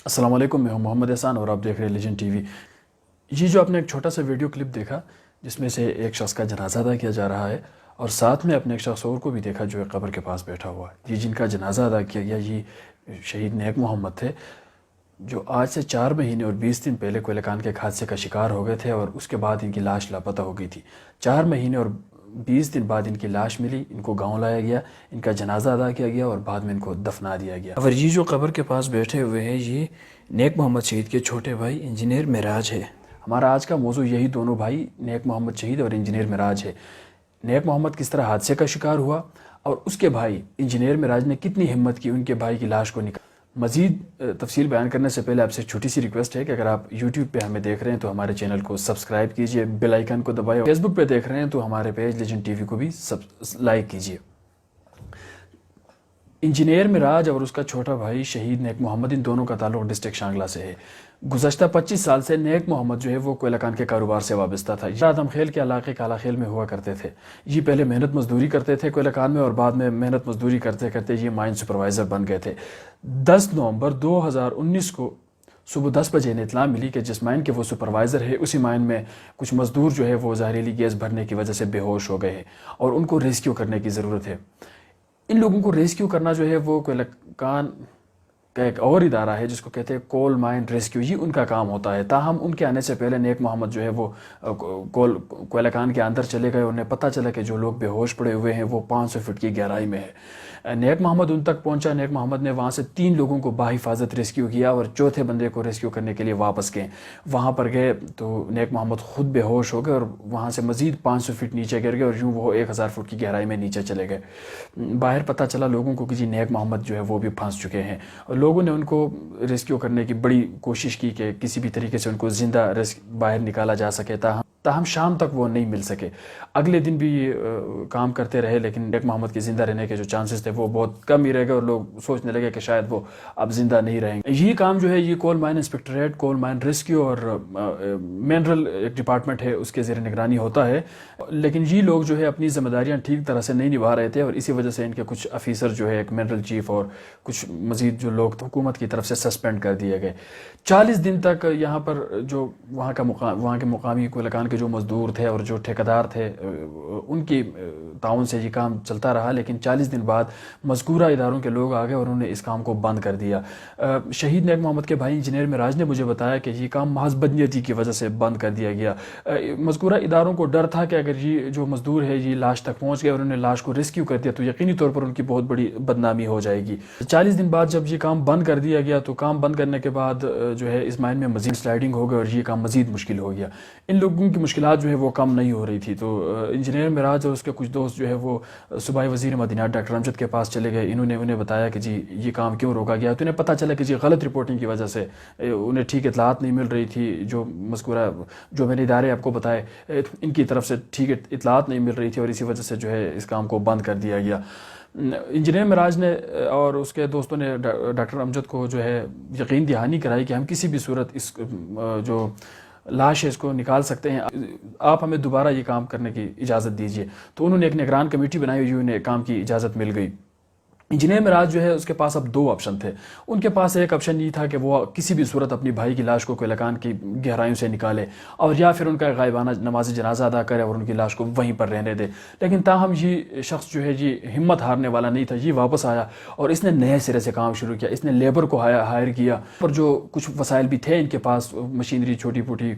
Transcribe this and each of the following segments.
السلام علیکم، میں ہوں محمد احسان اور آپ دیکھ رہے ہیں لیجنڈ ٹی وی۔ یہ جو آپ نے ایک چھوٹا سا ویڈیو کلپ دیکھا جس میں سے ایک شخص کا جنازہ ادا کیا جا رہا ہے اور ساتھ میں اپنے ایک شخص اور کو بھی دیکھا جو ایک قبر کے پاس بیٹھا ہوا ہے۔ یہ جن کا جنازہ ادا کیا گیا یہ شہید نیک محمد تھے جو آج سے 4 مہینے اور 20 دن پہلے کوئلہ کان کے ایک حادثے کا شکار ہو گئے تھے اور اس کے بعد ان کی لاش لاپتہ ہو گئی تھی۔ 4 مہینے اور 20 دن بعد ان کی لاش ملی، ان کو گاؤں لایا گیا، ان کا جنازہ ادا کیا گیا اور بعد میں ان کو دفنا دیا گیا۔ اور یہ جو قبر کے پاس بیٹھے ہوئے ہیں یہ نیک محمد شہید کے چھوٹے بھائی انجینئر معراج ہے۔ ہمارا آج کا موضوع یہی دونوں بھائی نیک محمد شہید اور انجینئر معراج ہے۔ نیک محمد کس طرح حادثے کا شکار ہوا اور اس کے بھائی انجینئر معراج نے کتنی ہمت کی ان کے بھائی کی لاش کو نکال۔ مزید تفصیل بیان کرنے سے پہلے آپ سے چھوٹی سی ریکویسٹ ہے کہ اگر آپ یوٹیوب پہ ہمیں دیکھ رہے ہیں تو ہمارے چینل کو سبسکرائب کیجئے، بیل آئیکن کو دبائیں، فیس بک پہ دیکھ رہے ہیں تو ہمارے پیج لیجنڈ ٹی وی کو بھی لائک کیجئے۔ انجینئر معراج اور اس کا چھوٹا بھائی شہید نیک محمد، ان دونوں کا تعلق ڈسٹرکٹ شانگلہ سے ہے۔ گزشتہ 25 سال سے نیک محمد جو ہے وہ کوئلہ کان کے کاروبار سے وابستہ تھا۔ یہ آدم خیل کے علاقے کالا خیل میں ہوا کرتے تھے۔ یہ پہلے محنت مزدوری کرتے تھے کوئلہ کان میں اور بعد میں محنت مزدوری کرتے کرتے یہ مائن سپروائزر بن گئے تھے۔ 10 نومبر 2019 کو صبح 10 بجے انہیں اطلاع ملی کہ جس مائن کے وہ سپروائزر ہے اسی مائن میں کچھ مزدور جو ہے وہ زہریلی گیس بھرنے کی وجہ سے بے ہوش ہو گئے ہیں اور ان کو ریسکیو کرنے کی ضرورت ہے۔ ان لوگوں کو ریسکیو کرنا جو ہے وہ کوئلہ کان کا ایک اور ادارہ ہے جس کو کہتے ہیں کول مائن ریسکیو، یہ ان کا کام ہوتا ہے۔ تاہم ان کے آنے سے پہلے نیک محمد جو ہے وہ کوئلہ کان کے اندر چلے گئے اور انہیں پتہ چلا کہ جو لوگ بے ہوش پڑے ہوئے ہیں وہ 500 فٹ کی گہرائی میں ہے۔ نیک محمد ان تک پہنچا، نیک محمد نے وہاں سے 3 لوگوں کو بحفاظت ریسکیو کیا اور چوتھے بندے کو ریسکیو کرنے کے لیے واپس گئے۔ وہاں پر گئے تو نیک محمد خود بے ہوش ہو گئے اور وہاں سے مزید 500 فٹ نیچے گر گئے اور یوں وہ 1000 فٹ کی گہرائی میں نیچے چلے گئے۔ باہر پتہ چلا لوگوں کو کہ جی نیک محمد جو ہے وہ بھی پھنس چکے ہیں اور لوگوں نے ان کو ریسکیو کرنے کی بڑی کوشش کی کہ کسی بھی طریقے سے ان کو زندہ باہر نکالا جا سکے، تاہم شام تک وہ نہیں مل سکے۔ اگلے دن بھی کام کرتے رہے لیکن نیک محمد کے زندہ رہنے کے جو چانسز تھے وہ بہت کم ہی رہ گئے اور لوگ سوچنے لگے کہ شاید وہ اب زندہ نہیں رہیں گے۔ یہ کام جو ہے یہ کول مائن انسپیکٹریٹ، کول مائن ریسکیو اور منرل ایک ڈپارٹمنٹ ہے اس کے زیر نگرانی ہوتا ہے، لیکن یہ لوگ جو ہے اپنی ذمہ داریاں ٹھیک طرح سے نہیں نبھا رہے تھے اور اسی وجہ سے ان کے کچھ افیسر جو ہے ایک منرل چیف اور کچھ مزید جو لوگ حکومت کی طرف سے سسپینڈ کر دیے گئے۔ 40 دن تک یہاں پر جو وہاں کے مقامی کوئلہ کان کے جو مزدور تھے اور جو ٹھیکیدار تھے ان کی تعاون سے یہ کام چلتا رہا، لیکن 40 دن بعد مذکورہ اداروں کے لوگ آ گئے اور انہوں نے اس کام کو بند کر دیا۔ شہید نیک محمد کے بھائی انجینئر معراج نے مجھے بتایا کہ یہ کام محض بدنیتی کی وجہ سے بند کر دیا گیا۔ مذکورہ اداروں کو ڈر تھا کہ اگر یہ جو مزدور ہے یہ لاش تک پہنچ گئے اور انہوں نے لاش کو ریسکیو کر دیا تو یقینی طور پر ان کی بہت بڑی بدنامی ہو جائے گی۔ 40 دن بعد جب یہ کام بند کر دیا گیا تو کام بند کرنے کے بعد جو ہے اس مائن میں مزید سلائڈنگ ہو گئی اور یہ کام مزید مشکل ہو گیا۔ ان لوگوں کی مشکلات جو ہے وہ کم نہیں ہو رہی تھی تو انجینئر معراج اور اس کے کچھ دوست جو ہے وہ صوبائی وزیر مدینات ڈاکٹر امجد کے پاس چلے گئے۔ انہوں نے انہیں بتایا کہ جی یہ کام کیوں روکا گیا، تو انہیں پتہ چلا کہ جی غلط رپورٹنگ کی وجہ سے انہیں ٹھیک اطلاعات نہیں مل رہی تھی، جو مذکورہ جو میں نے ادارے آپ کو بتائے ان کی طرف سے ٹھیک اطلاعات نہیں مل رہی تھی اور اسی وجہ سے جو ہے اس کام کو بند کر دیا گیا۔ انجینئر معراج نے اور اس کے دوستوں نے ڈاکٹر امجد کو جو ہے یقین دہانی کرائی کہ ہم کسی بھی صورت اس جو لاش ہے اس کو نکال سکتے ہیں، آپ ہمیں دوبارہ یہ کام کرنے کی اجازت دیجیے۔ تو انہوں نے ایک نگران کمیٹی بنائی ہوئی، انہیں کام کی اجازت مل گئی۔ انجینئر معراج جو ہے اس کے پاس اب 2 آپشن تھے۔ ان کے پاس ایک آپشن یہ تھا کہ وہ کسی بھی صورت اپنی بھائی کی لاش کو کوئلہ کان کی گہرائیوں سے نکالے اور یا پھر ان کا غائبانہ نماز جنازہ ادا کرے اور ان کی لاش کو وہیں پر رہنے دے، لیکن تاہم یہ شخص جو ہے یہ ہمت ہارنے والا نہیں تھا، یہ واپس آیا اور اس نے نئے سرے سے کام شروع کیا۔ اس نے لیبر کو ہائر کیا اور جو کچھ وسائل بھی تھے ان کے پاس، مشینری چھوٹی پوٹی،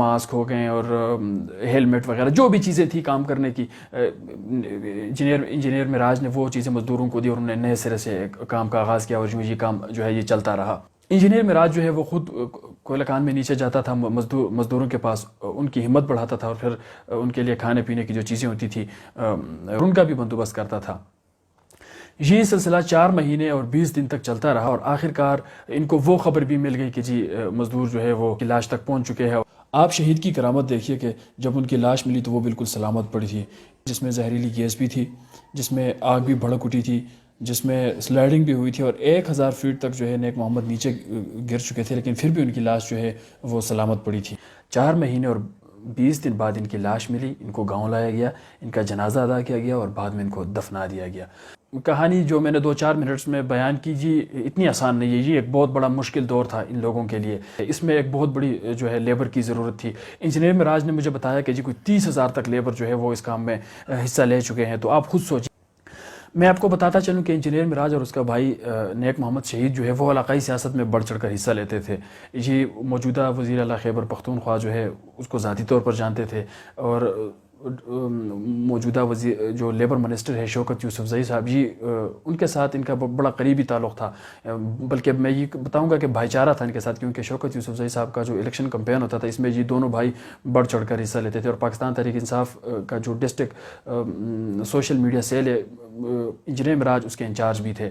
ماسک ہو گئے اور ہیلمٹ وغیرہ جو بھی چیزیں تھیں کام کرنے کی، انجینئر معراج نے وہ چیزیں مزدوروں کو دی اور انہوں نے نئے سرے سے کام کا آغاز کیا اور یہ کام جو ہے یہ چلتا رہا۔ انجینئر معراج جو ہے وہ خود کوئلہ کان میں نیچے جاتا تھا، مزدوروں کے پاس ان کی ہمت بڑھاتا تھا اور پھر ان کے لیے کھانے پینے کی جو چیزیں ہوتی تھی ان کا بھی بندوبست کرتا تھا۔ یہ سلسلہ 4 مہینے اور 20 دن تک چلتا رہا اور آخرکار ان کو وہ خبر بھی مل گئی کہ جی مزدور جو ہے وہ لاش تک پہنچ چکے ہیں۔ آپ شہید کی کرامت دیکھیے کہ جب ان کی لاش ملی تو وہ بالکل سلامت پڑی تھی، جس میں زہریلی گیس بھی تھی، جس میں آگ بھی بھڑک اٹھی تھی، جس میں سلائڈنگ بھی ہوئی تھی اور 1000 فیٹ تک جو ہے نیک محمد نیچے گر چکے تھے، لیکن پھر بھی ان کی لاش جو ہے وہ سلامت پڑی تھی۔ 4 مہینے اور 20 دن بعد ان کی لاش ملی، ان کو گاؤں لایا گیا، ان کا جنازہ ادا کیا گیا اور بعد میں ان کو دفنا دیا گیا۔ کہانی جو میں نے 2-4 منٹس میں بیان کی جی اتنی آسان نہیں ہے جی، ایک بہت بڑا مشکل دور تھا ان لوگوں کے لیے، اس میں ایک بہت بڑی جو ہے لیبر کی ضرورت تھی۔ انجینئر معراج نے مجھے بتایا کہ جی کوئی 30,000 تک لیبر جو ہے وہ اس کام میں حصہ لے چکے ہیں، تو آپ خود سوچیں۔ میں آپ کو بتاتا چلوں کہ انجینئر معراج اور اس کا بھائی نیک محمد شہید جو ہے وہ علاقائی سیاست میں بڑھ چڑھ کر حصہ لیتے تھے۔ یہ موجودہ وزیر اعلیٰ خیبر پختونخوا جو ہے اس کو ذاتی طور پر جانتے تھے، اور موجودہ وزیر جو لیبر منسٹر ہے شوکت یوسف زئی صاحب، ان کے ساتھ ان کا بڑا قریبی تعلق تھا، بلکہ میں یہ بتاؤں گا کہ بھائی چارہ تھا ان کے ساتھ، کیونکہ شوکت یوسف زئی صاحب کا جو الیکشن کمپین ہوتا تھا اس میں یہ دونوں بھائی بڑھ چڑھ کر حصہ لیتے تھے۔ اور پاکستان تحریک انصاف کا جو ڈسٹرکٹ سوشل میڈیا سیل ہے، انجینئر معراج اس کے انچارج بھی تھے۔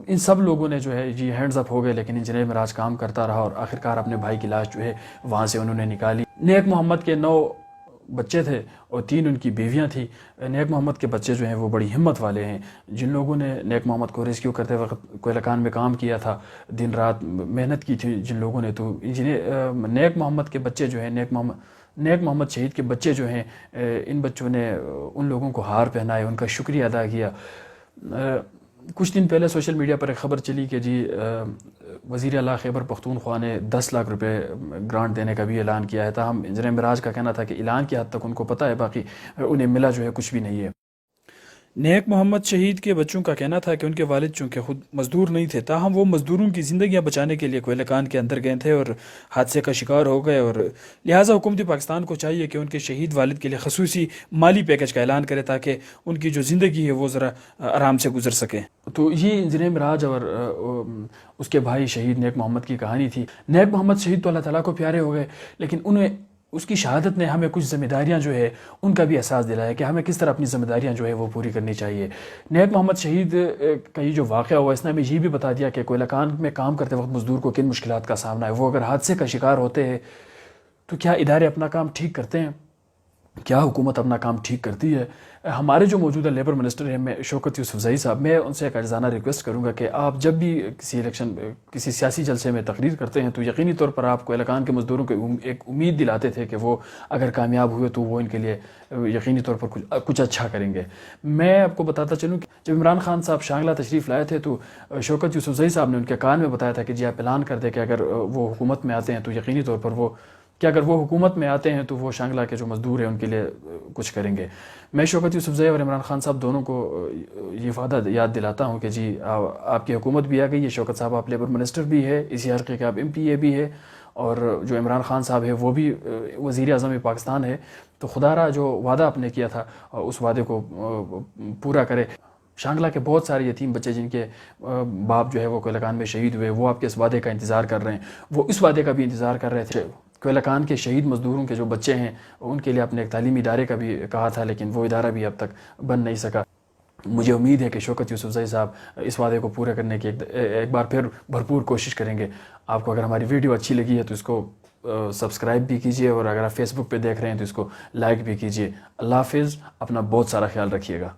ان سب لوگوں نے جو ہے یہ ہینڈز اپ ہو گئے، لیکن انجینئر معراج کام کرتا رہا اور آخرکار اپنے بھائی کی لاش جو ہے وہاں سے انہوں نے نکالی۔ نیک محمد کے 9 بچے تھے اور 3 ان کی بیویاں تھیں۔ نیک محمد کے بچے جو ہیں وہ بڑی ہمت والے ہیں۔ جن لوگوں نے نیک محمد کو ریسکیو کرتے وقت کوئلہ کان میں کام کیا تھا، دن رات محنت کی تھی جن لوگوں نے، تو نیک محمد کے بچے جو ہیں، نیک محمد شہید کے بچے جو ہیں، ان بچوں نے ان لوگوں کو ہار پہنائے، ان کا شکریہ ادا کیا۔ کچھ دن پہلے سوشل میڈیا پر ایک خبر چلی کہ جی وزیر اعلیٰ خیبر پختونخوا نے 10 لاکھ روپے گرانٹ دینے کا بھی اعلان کیا ہے۔ تاہم انجینئر معراج کا کہنا تھا کہ اعلان کی حد تک ان کو پتہ ہے، باقی انہیں ملا جو ہے کچھ بھی نہیں ہے۔ نیک محمد شہید کے بچوں کا کہنا تھا کہ ان کے والد چونکہ خود مزدور نہیں تھے، تاہم وہ مزدوروں کی زندگیاں بچانے کے لیے کوئلہ کان کے اندر گئے تھے اور حادثے کا شکار ہو گئے، اور لہٰذا حکومت پاکستان کو چاہیے کہ ان کے شہید والد کے لیے خصوصی مالی پیکج کا اعلان کرے تاکہ ان کی جو زندگی ہے وہ ذرا آرام سے گزر سکے۔ تو یہ انجینئر معراج اور اس کے بھائی شہید نیک محمد کی کہانی تھی۔ نیک محمد شہید تو اللہ تعالیٰ کو پیارے ہو گئے، لیکن انہیں اس کی شہادت نے ہمیں کچھ ذمہ داریاں جو ہے ان کا بھی احساس دلایا کہ ہمیں کس طرح اپنی ذمہ داریاں جو ہے وہ پوری کرنی چاہیے۔ نیک محمد شہید کا یہ جو واقعہ ہوا، اس نے ہمیں یہ بھی بتا دیا کہ کوئلہ کان میں کام کرتے وقت مزدور کو کن مشکلات کا سامنا ہے۔ وہ اگر حادثے کا شکار ہوتے ہیں تو کیا ادارے اپنا کام ٹھیک کرتے ہیں؟ کیا حکومت اپنا کام ٹھیک کرتی ہے؟ ہمارے جو موجودہ لیبر منسٹر ہیں میں شوکت یوسف زئی صاحب، میں ان سے ایک عاجزانہ ریکویسٹ کروں گا کہ آپ جب بھی کسی سیاسی جلسے میں تقریر کرتے ہیں تو یقینی طور پر آپ کوئلہ کان کے مزدوروں کو ایک امید دلاتے تھے کہ وہ اگر کامیاب ہوئے تو وہ ان کے لیے یقینی طور پر کچھ اچھا کریں گے۔ میں آپ کو بتاتا چلوں کہ جب عمران خان صاحب شانگلہ تشریف لائے تھے تو شوکت یوسف زئی صاحب نے ان کے کان میں بتایا تھا کہ جی آپ اعلان کر دیں کہ اگر وہ حکومت میں آتے ہیں تو یقینی طور پر اگر وہ حکومت میں آتے ہیں تو وہ شانگلہ کے جو مزدور ہیں ان کے لیے کچھ کریں گے۔ میں شوکت یوسف زئی اور عمران خان صاحب دونوں کو یہ وعدہ یاد دلاتا ہوں کہ جی آپ کی حکومت بھی آ گئی ہے، شوکت صاحب آپ لیبر منسٹر بھی ہے، اسی حلقے کے آپ MPA بھی ہے، اور جو عمران خان صاحب ہے وہ بھی وزیر اعظم پاکستان ہے، تو خدا را جو وعدہ آپ نے کیا تھا اس وعدے کو پورا کرے۔ شانگلہ کے بہت سارے یتیم بچے جن کے باپ جو ہے وہ کوئلہ کان میں شہید ہوئے، وہ آپ کے اس وعدے کا انتظار کر رہے ہیں، وہ اس وعدے کا بھی انتظار کر رہے تھے۔ کوئلہ کان کے شہید مزدوروں کے جو بچے ہیں ان کے لیے اپنے ایک تعلیمی ادارے کا بھی کہا تھا، لیکن وہ ادارہ بھی اب تک بن نہیں سکا۔ مجھے امید ہے کہ شوکت یوسف زئی صاحب اس وعدے کو پورا کرنے کی ایک بار پھر بھرپور کوشش کریں گے۔ آپ کو اگر ہماری ویڈیو اچھی لگی ہے تو اس کو سبسکرائب بھی کیجیے، اور اگر آپ فیس بک پہ دیکھ رہے ہیں تو اس کو لائک بھی کیجیے۔ اللہ حافظ، اپنا بہت سارا خیال رکھیے گا۔